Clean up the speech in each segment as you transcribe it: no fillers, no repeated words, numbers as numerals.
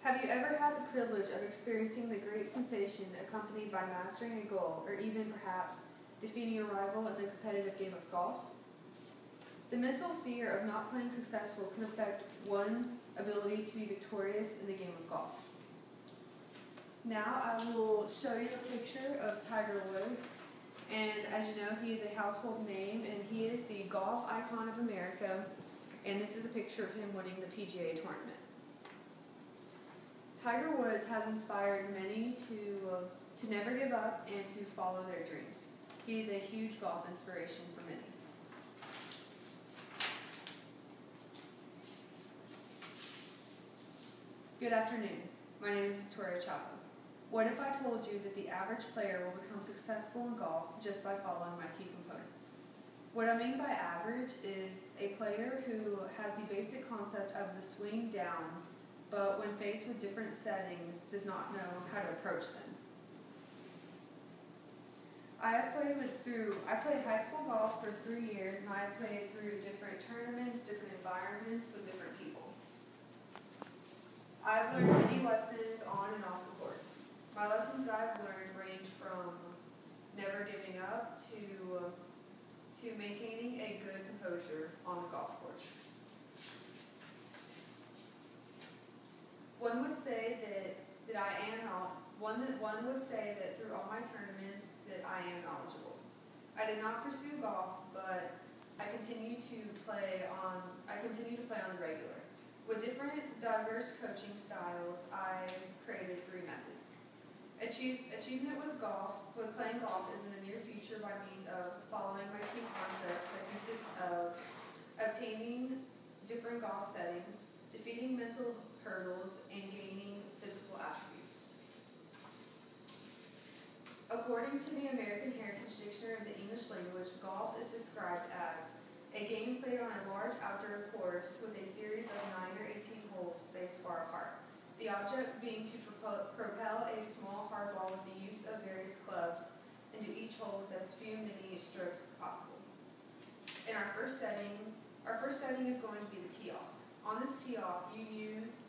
Have you ever had the privilege of experiencing the great sensation accompanied by mastering a goal, or even perhaps defeating a rival in the competitive game of golf? The mental fear of not playing successful can affect one's ability to be victorious in the game of golf. Now I will show you a picture of Tiger Woods, and as you know, he is a household name, and he is the golf icon of America, and this is a picture of him winning the PGA tournament. Tiger Woods has inspired many to never give up and to follow their dreams. He is a huge golf inspiration for many. Good afternoon. My name is Victoria Chapa. What if I told you that the average player will become successful in golf just by following my key components? What I mean by average is a player who has the basic concept of the swing down, but when faced with different settings, does not know how to approach them. I played high school golf for 3 years, and I have played through different tournaments, different environments, with different people. I've learned many lessons on and off the course. My lessons that I've learned range from never giving up to maintaining a good composure on the golf course. One would say one would say that through all my tournaments that I am knowledgeable. I did not pursue golf, but I continue to play on the regular. With different diverse coaching styles, I created 3 methods. Achievement with playing golf is in the near future by means of following my key concepts that consist of obtaining different golf settings, defeating mental hurdles, and gaining physical attributes. According to the American Heritage Dictionary of the English Language, golf is described as a game played on a large outdoor course with a series of 9 or 18 holes spaced far apart. The object being to propel a small hard ball with the use of various clubs into each hole with as few mini strokes as possible. In our first setting is going to be the tee off. On this tee off, you use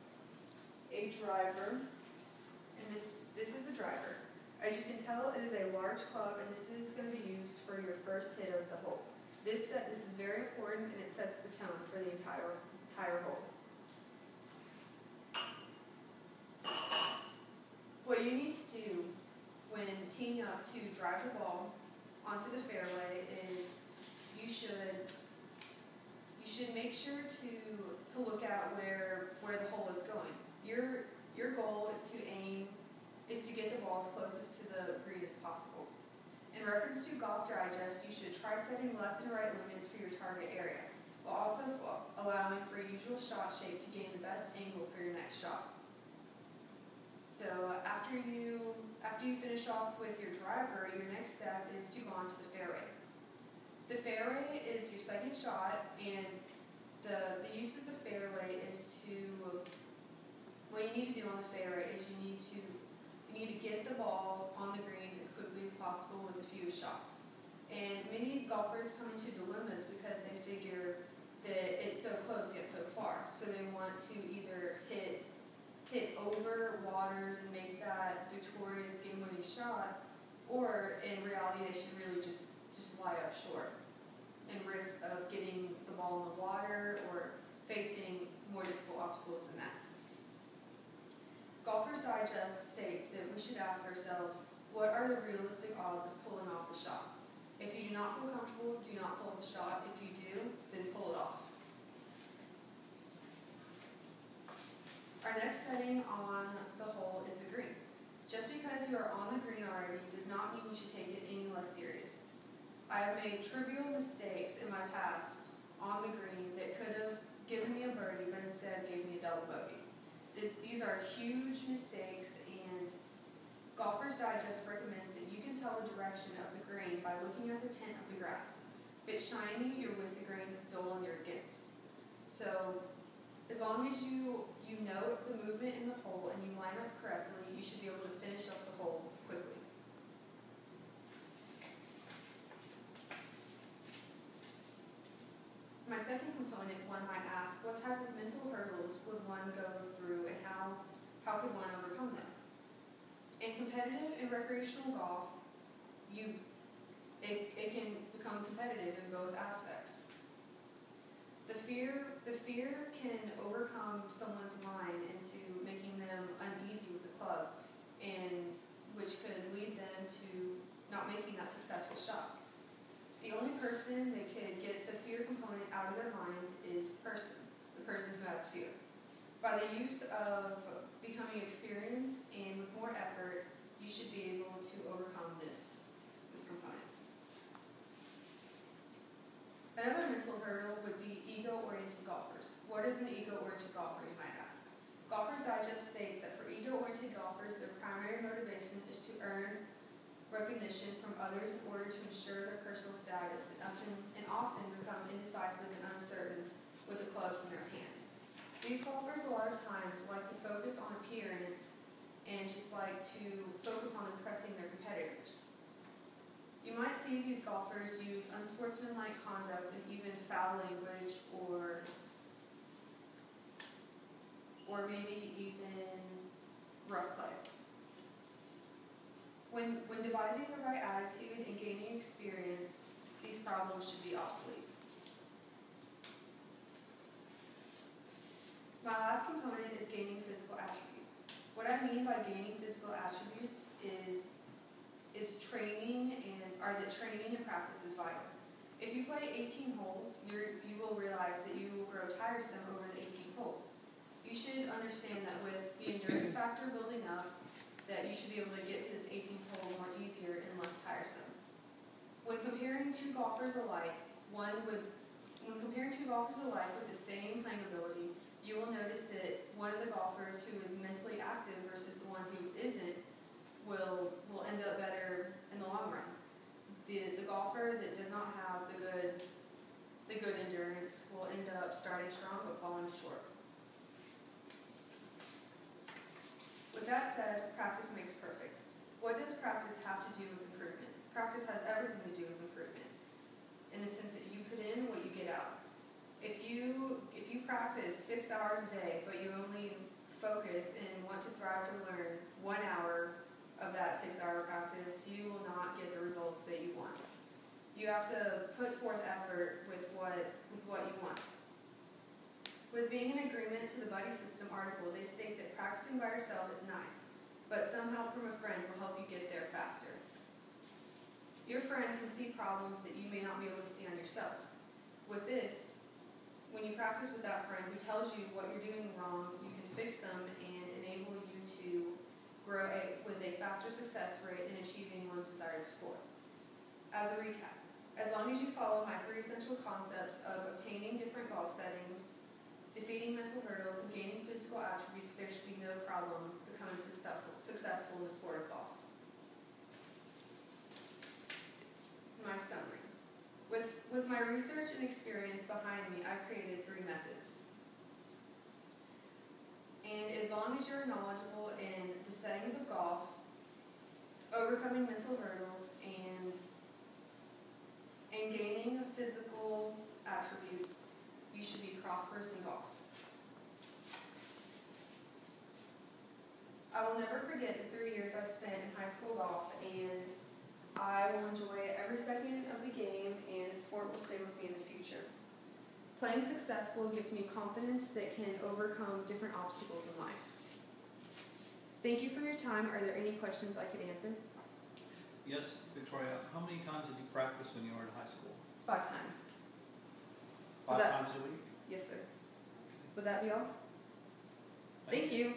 a driver, and this is the driver. As you can tell, it is a large club, and this is going to be used for your first hit of the hole. This is very important, and it sets the tone for the entire hole. What you need to do when teeing up to drive the ball onto the fairway is you should make sure to look at where the hole is going. Your goal is to get the ball as closest to the green as possible. In reference to Golf Digest, you should try setting left and right limits for your target area, while also allowing for your usual shot shape to gain the best angle for your next shot. So after you finish off with your driver, your next step is to go onto the fairway. The fairway is your second shot, and the use of the fairway is what you need to do on the fairway is you need to get the ball on the green as quickly as possible with the fewest shots. And many golfers come into dilemmas because they figure that it's so close yet so far. So they want to either hit over waters and make that victorious game-winning shot, or in reality they should really just lie up short and risk of getting the ball in the water or facing more difficult obstacles than that. Golfers Digest states that we should ask ourselves, what are the realistic odds of pulling off the shot? If you do not feel comfortable, do not pull the shot. If you do, then pull it off. Our next setting on the hole is the green. Just because you are on the green already does not mean you should take it any less serious. I have made trivial mistakes in my past on the green that could have given me a birdie, but instead gave me a double bogey. These are huge mistakes, and Golfers Digest recommends that you can tell the direction of the green by looking at the tint of the grass. If it's shiny, you're with the green. If it's dull, you're against. So as long as you note the movement in the hole and you line up correctly, you should be able to finish up the hole quickly. My second component, one might ask, what type of mental hurdles would one go through, and how how could one overcome them? In competitive and recreational golf, it can become competitive in both aspects. The fear can overcome someone's mind into making them uneasy with the club, and which could lead them to not making that successful shot. The only person that could get the fear component out of their mind is the person who has fear. By the use of becoming experienced and with more effort, you should be able to overcome this component. Another mental hurdle would be ego-oriented golfers. What is an ego-oriented golfer, you might ask? Golfers Digest states that for ego-oriented golfers, their primary motivation is to earn recognition from others in order to ensure their personal status, and often become indecisive and uncertain with the clubs in their hand. These golfers a lot of times like to focus on appearance and just like to focus on impressing their competitors. You might see these golfers use unsportsmanlike conduct and even foul language or maybe even rough play. When devising the right attitude and gaining experience, these problems should be obsolete. My last component is gaining physical attributes. What I mean by gaining physical attributes is training and practice is vital. If you play 18 holes, you will realize that you will grow tiresome over the 18 holes. You should understand that with the endurance factor building up, that you should be able to get to this 18th hole more easier and less tiresome. When comparing two golfers alike with the same playing ability, you will notice that one of the golfers who is mentally active versus the one who isn't will end up better in the long run. The golfer that does not have the good endurance will end up starting strong but falling short. With that said, practice makes perfect. What does practice have to do with improvement? Practice has everything to do with improvement, in the sense that you put in what you get out. If you practice 6 hours a day, but you only focus and want to thrive to learn 1 hour of that 6-hour practice, you will not get the results that you want. You have to put forth effort with what you want. With being in agreement to the buddy system article, they state that practicing by yourself is nice, but some help from a friend will help you get there faster. Your friend can see problems that you may not be able to see on yourself. With this, when you practice with that friend who tells you what you're doing wrong, you can fix them and enable you to grow with a faster success rate in achieving one's desired score. As a recap, as long as you follow my 3 essential concepts of obtaining different golf settings, defeating mental hurdles, and gaining physical attributes, there should be no problem becoming successful in the sport of golf. My summary. With my research and experience behind me, I created 3 methods. And as long as you're knowledgeable in the settings of golf, overcoming mental hurdles, and gaining physical attributes, you should be prosperous in golf. I will never forget the 3 years I spent in high school golf, and I will enjoy every second of the game, and the sport will stay with me in the future. Playing successful gives me confidence that can overcome different obstacles in life. Thank you for your time. Are there any questions I could answer? Yes, Victoria. How many times did you practice when you were in high school? 5 times. 5 times a week? Yes, sir. Would that be all? Thank you.